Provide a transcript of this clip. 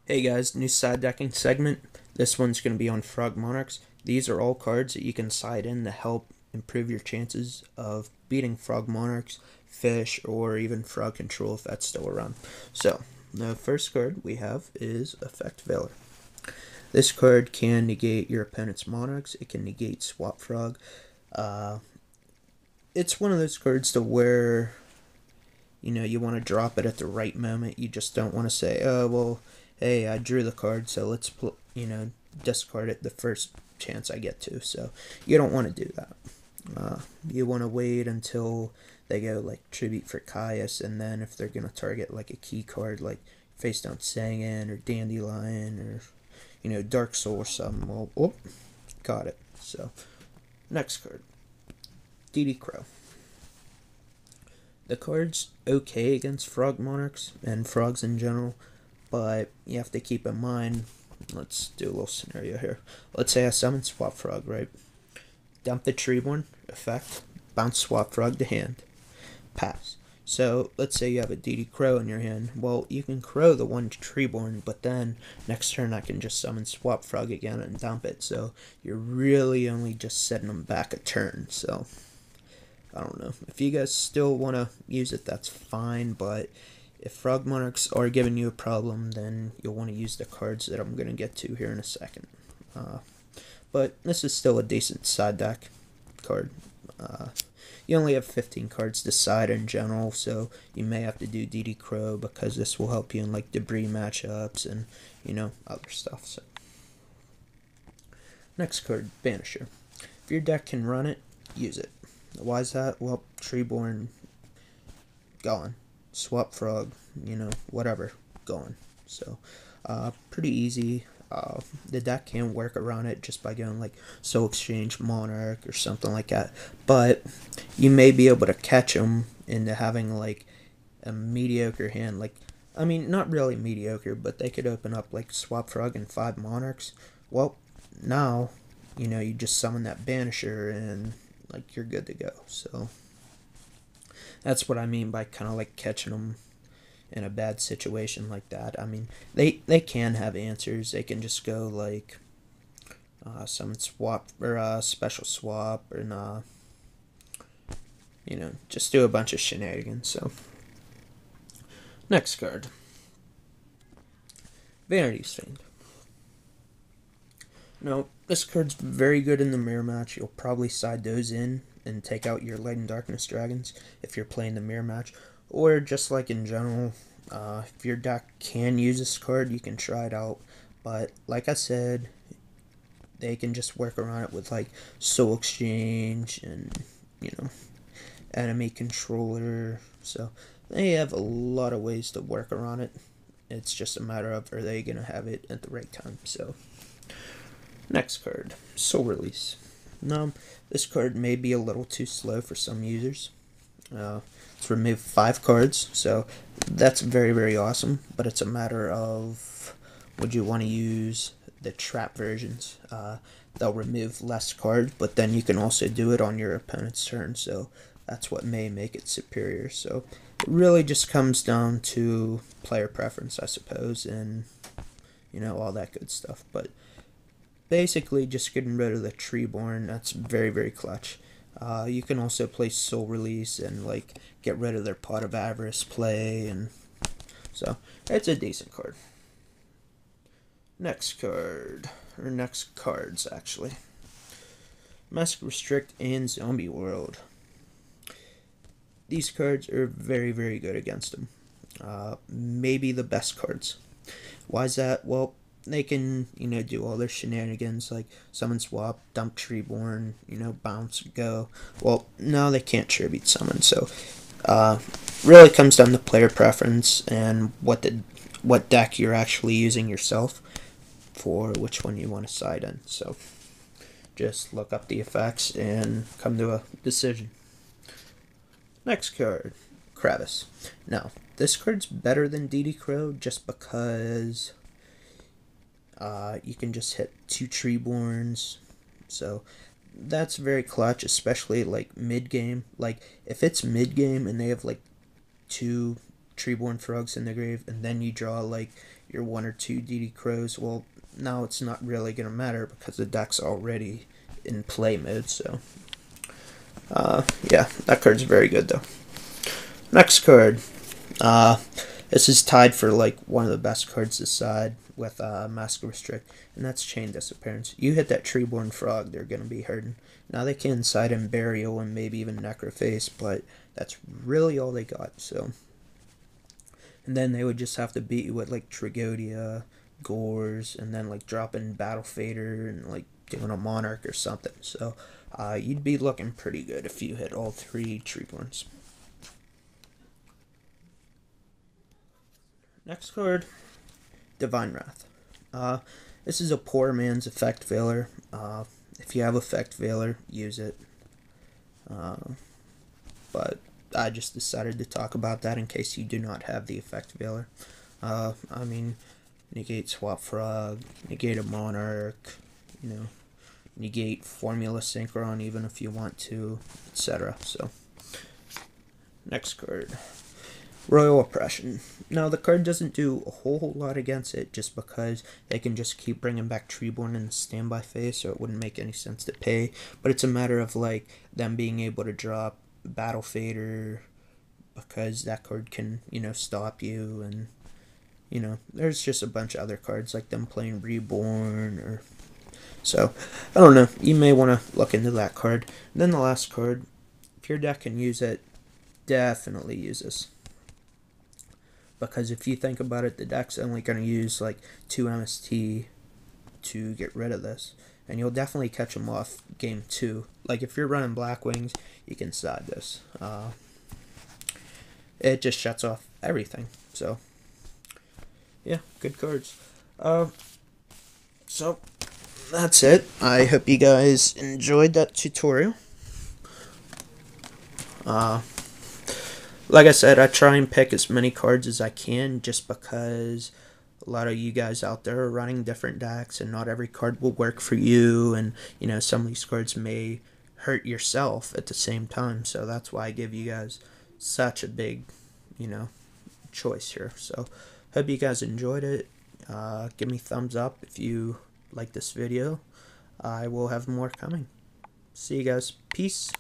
Hey guys, new side decking segment. This one's going to be on Frog Monarchs. These are all cards that you can side in to help improve your chances of beating Frog Monarchs, Fish, or even Frog Control if that's still around. So, the first card we have is Effect Veiler. This card can negate your opponent's Monarchs. It can negate Swap Frog. Uh, it's one of those cards to where you want to drop it at the right moment. You just don't want to say, oh, well, hey, I drew the card, so let's, discard it the first chance I get to. So you don't want to do that. You want to wait until they go like Tribute for Caius, and then if they're going to target like a key card like Face Down Sangin or Dandelion or, Dark Soul or something, well, oh, got it. So, next card, DD Crow. The card's okay against Frog Monarchs and frogs in general, but you have to keep in mind, let's do a little scenario here. Let's say I summon Swap Frog, right? Dump the Treeborn, effect, bounce Swap Frog to hand, pass. So let's say you have a DD Crow in your hand. Well, you can Crow the one Treeborn, but then next turn I can just summon Swap Frog again and dump it. So you're really only just setting them back a turn. So I don't know. If you guys still want to use it, that's fine, but if Frog Monarchs are giving you a problem, then you'll want to use the cards that I'm going to get to here in a second. But this is still a decent side deck card. You only have 15 cards to side in general, so you may have to do DD Crow because this will help you in like debris matchups and, other stuff. So next card, Banisher. If your deck can run it, use it. Why is that? Well, Treeborn, gone. Swap Frog, whatever, gone. So, pretty easy. The deck can work around it just by going like Soul Exchange Monarch or something like that. But you may be able to catch them into having like a mediocre hand. Like, I mean, not really mediocre, but they could open up like Swap Frog and 5 Monarchs. Well, now, you just summon that Banisher and like you're good to go. So that's what I mean by kind of like catching them in a bad situation like that. I mean, they can have answers. They can just go like summon swap or special swap, and just do a bunch of shenanigans. So next card, Vanity's Fiend. No, this card's very good in the mirror match. You'll probably side those in and take out your Light and Darkness dragons if you're playing the mirror match. Or just like in general, if your deck can use this card, you can try it out. But like I said, they can just work around it with like Soul Exchange and, enemy controller. So they have a lot of ways to work around it. It's just a matter of are they going to have it at the right time. So next card, Soul Release. Now, this card may be a little too slow for some users. It's removed 5 cards, so that's very, very awesome. But it's a matter of would you want to use the trap versions? They'll remove less cards, but then you can also do it on your opponent's turn. So that's what may make it superior. So it really just comes down to player preference, I suppose, and all that good stuff. But basically just getting rid of the Treeborn, that's very, very clutch. You can also play Soul Release and like get rid of their Pot of Avarice play, and so it's a decent card. Next card, or next cards actually. Mask Restrict and Zombie World. These cards are very, very good against them. Maybe the best cards. Why is that? Well, they can, do all their shenanigans like summon swap, dump Treeborn, bounce, go. Well, no, they can't tribute summon, so really comes down to player preference and what deck you're actually using yourself for which one you want to side in. So just look up the effects and come to a decision. Next card, Kravis. Now, this card's better than DD Crow just because you can just hit 2 Treeborns, so that's very clutch, especially like mid game. Like if it's mid game and they have like 2 Treeborn Frogs in the grave, and then you draw like your 1 or 2 DD Crows, well, now it's not really going to matter because the deck's already in play mode. So yeah, that card's very good though. Next card, this is tied for like one of the best cards this side with Mask Restrict, and that's Chain Disappearance. You hit that Treeborn Frog, they're going to be hurting. Now they can side in Burial and maybe even Necroface, but that's really all they got. So, and then they would just have to beat you with like Tragodia, Gores, and then like dropping Battle Fader and like doing a Monarch or something. So you'd be looking pretty good if you hit all 3 Treeborns. Next card, Divine Wrath. This is a poor man's Effect Veiler. If you have Effect Veiler, use it. But I just decided to talk about that in case you do not have the Effect Veiler. I mean, negate Swap Frog, negate a Monarch, negate Formula Synchron even if you want to, etc. So, next card, Royal Oppression. Now, the card doesn't do a whole lot against it just because they can just keep bringing back Treeborn in the standby phase, so it wouldn't make any sense to pay. But it's a matter of like them being able to drop Battle Fader because that card can, stop you, and there's just a bunch of other cards like them playing Reborn or so. I don't know. You may want to look into that card. And then the last card, if your deck can use it, definitely use this. Because if you think about it, the deck's only going to use like 2 MST to get rid of this. And you'll definitely catch them off game 2. Like if you're running Black Wings, you can side this. It just shuts off everything. So, yeah, good cards. So, that's it. I hope you guys enjoyed that tutorial. Like I said, I try and pick as many cards as I can just because a lot of you guys out there are running different decks and not every card will work for you, and some of these cards may hurt yourself at the same time. So that's why I give you guys such a big, choice here. So hope you guys enjoyed it. Give me thumbs up if you like this video. I will have more coming. See you guys. Peace.